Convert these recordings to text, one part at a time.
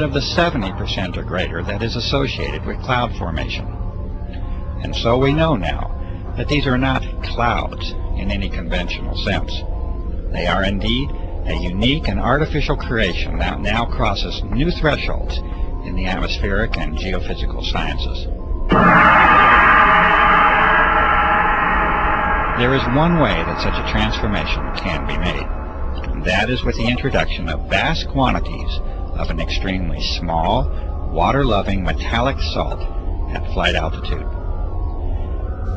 of the 70% or greater that is associated with cloud formation. And so we know now that these are not clouds in any conventional sense. They are indeed a unique and artificial creation that now crosses new thresholds in the atmospheric and geophysical sciences. There is one way that such a transformation can be made, and that is with the introduction of vast quantities of an extremely small, water-loving metallic salt at flight altitude.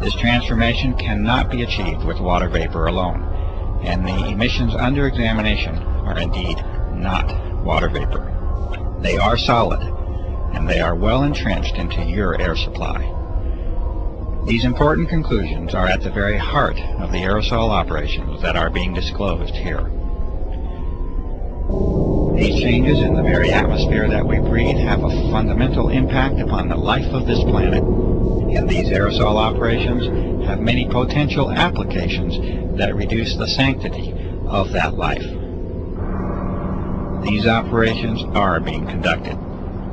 This transformation cannot be achieved with water vapor alone, and the emissions under examination are indeed not water vapor. They are solid, and they are well entrenched into your air supply. These important conclusions are at the very heart of the aerosol operations that are being disclosed here. These changes in the very atmosphere that we breathe have a fundamental impact upon the life of this planet, and these aerosol operations have many potential applications that reduce the sanctity of that life. These operations are being conducted.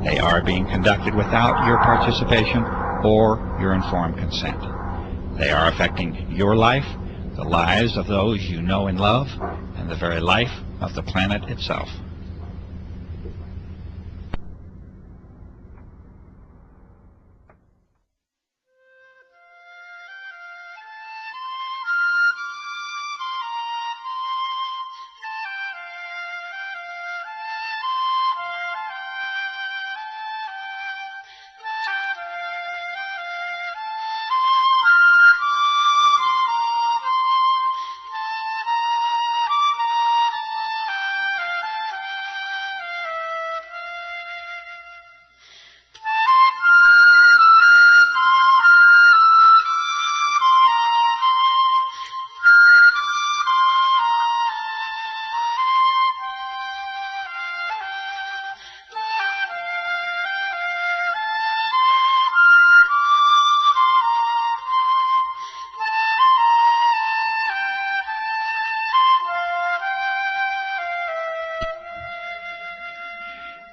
They are being conducted without your participation or your informed consent. They are affecting your life, the lives of those you know and love, and the very life of the planet itself.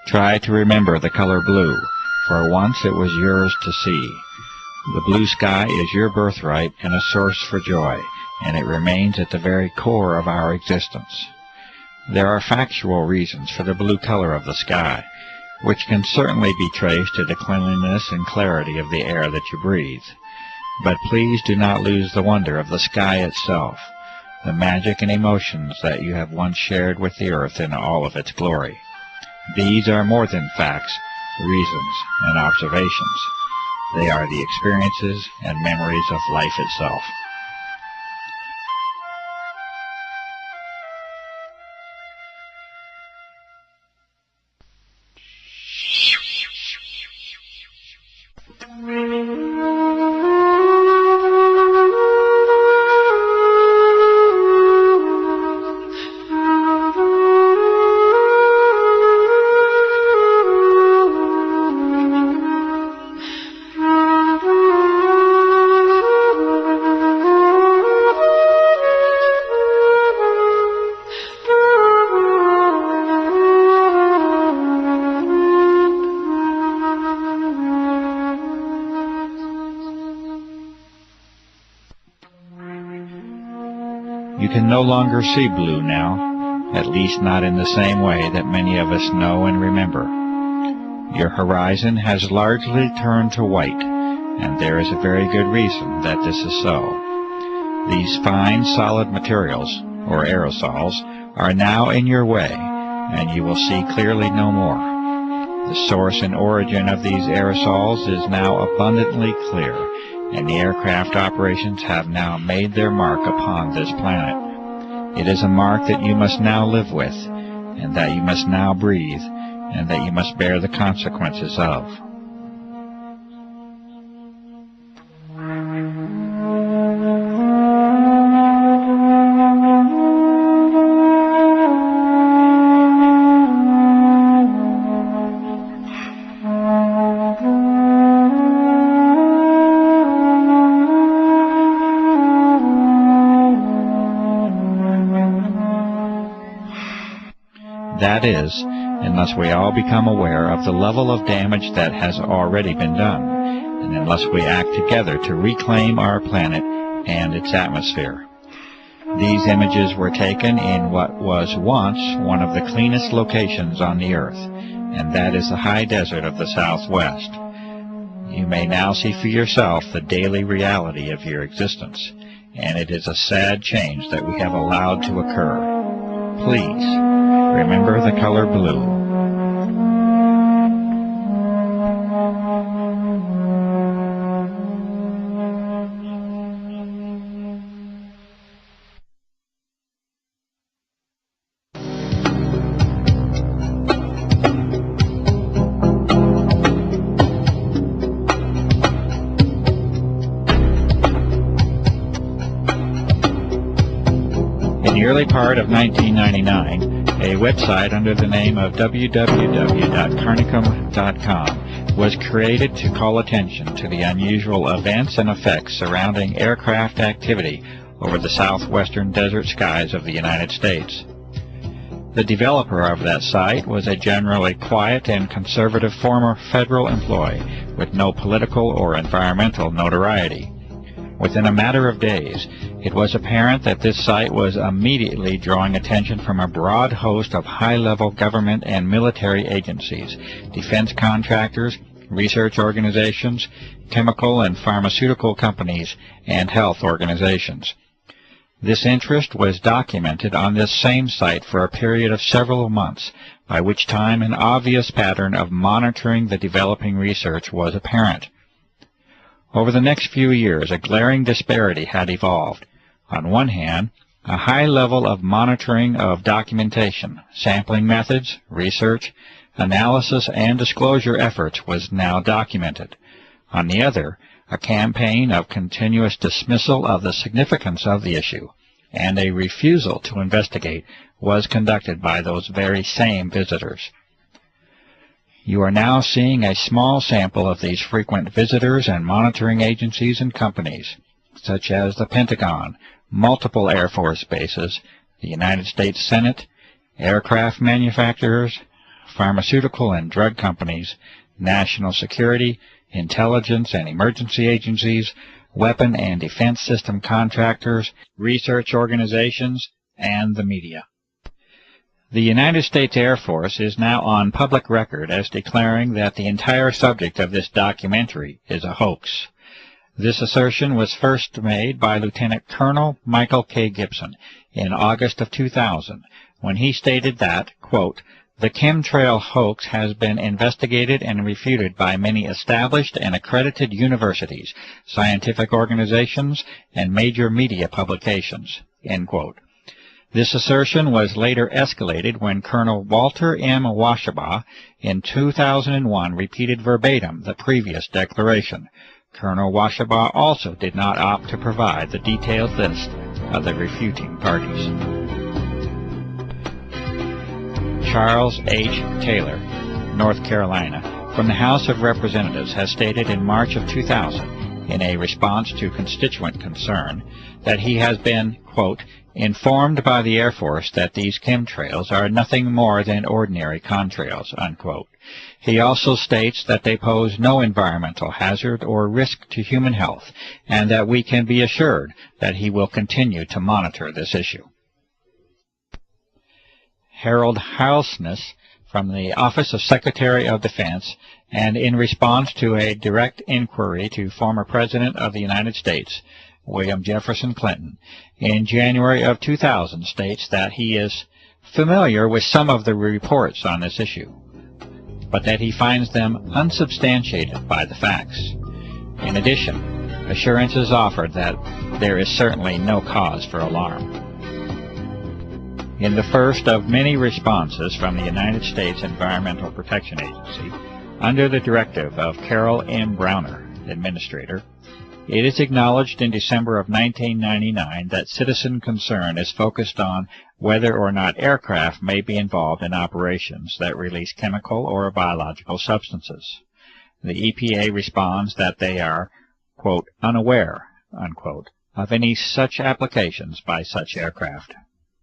Try to remember the color blue, for once it was yours to see. The blue sky is your birthright and a source for joy, and it remains at the very core of our existence. There are factual reasons for the blue color of the sky, which can certainly be traced to the cleanliness and clarity of the air that you breathe. But please do not lose the wonder of the sky itself, the magic and emotions that you have once shared with the earth in all of its glory. These are more than facts, reasons, and observations. They are the experiences and memories of life itself. You can no longer see blue now, at least not in the same way that many of us know and remember. Your horizon has largely turned to white, and there is a very good reason that this is so. These fine, solid materials, or aerosols, are now in your way, and you will see clearly no more. The source and origin of these aerosols is now abundantly clear, and the aircraft operations have now made their mark upon this planet. It is a mark that you must now live with, and that you must now breathe, and that you must bear the consequences of. That is, unless we all become aware of the level of damage that has already been done, and unless we act together to reclaim our planet and its atmosphere. These images were taken in what was once one of the cleanest locations on the earth, and that is the high desert of the Southwest. You may now see for yourself the daily reality of your existence, and it is a sad change that we have allowed to occur. Please, remember the color blue. In the early part of 1999, a website under the name of www.carnicum.com was created to call attention to the unusual events and effects surrounding aircraft activity over the southwestern desert skies of the United States. The developer of that site was a generally quiet and conservative former federal employee with no political or environmental notoriety. Within a matter of days, it was apparent that this site was immediately drawing attention from a broad host of high-level government and military agencies, defense contractors, research organizations, chemical and pharmaceutical companies, and health organizations. This interest was documented on this same site for a period of several months, by which time an obvious pattern of monitoring the developing research was apparent. Over the next few years, a glaring disparity had evolved. On one hand, a high level of monitoring of documentation, sampling methods, research, analysis, and disclosure efforts was now documented. On the other, a campaign of continuous dismissal of the significance of the issue and a refusal to investigate was conducted by those very same visitors. You are now seeing a small sample of these frequent visitors and monitoring agencies and companies, such as the Pentagon, multiple Air Force bases, the United States Senate, aircraft manufacturers, pharmaceutical and drug companies, national security, intelligence and emergency agencies, weapon and defense system contractors, research organizations, and the media. The United States Air Force is now on public record as declaring that the entire subject of this documentary is a hoax. This assertion was first made by Lieutenant Colonel Michael K. Gibson in August of 2000, when he stated that, quote, "The chemtrail hoax has been investigated and refuted by many established and accredited universities, scientific organizations, and major media publications," end quote. This assertion was later escalated when Colonel Walter M. Washabaugh in 2001 repeated verbatim the previous declaration. Colonel Washabaugh also did not opt to provide the detailed list of the refuting parties. Charles H. Taylor, North Carolina, from the House of Representatives, has stated in March of 2000, in a response to constituent concern, that he has been, quote, "informed by the Air Force that these chemtrails are nothing more than ordinary contrails," unquote. He also states that they pose no environmental hazard or risk to human health, and that we can be assured that he will continue to monitor this issue. Harold Halsness, from the Office of Secretary of Defense, and in response to a direct inquiry to former President of the United States, William Jefferson Clinton, in January of 2000, states that he is familiar with some of the reports on this issue, but that he finds them unsubstantiated by the facts. In addition, assurances offered that there is certainly no cause for alarm. In the first of many responses from the United States Environmental Protection Agency, under the directive of Carol M. Browner, Administrator, it is acknowledged in December of 1999 that citizen concern is focused on whether or not aircraft may be involved in operations that release chemical or biological substances. The EPA responds that they are, quote, "unaware," unquote, of any such applications by such aircraft.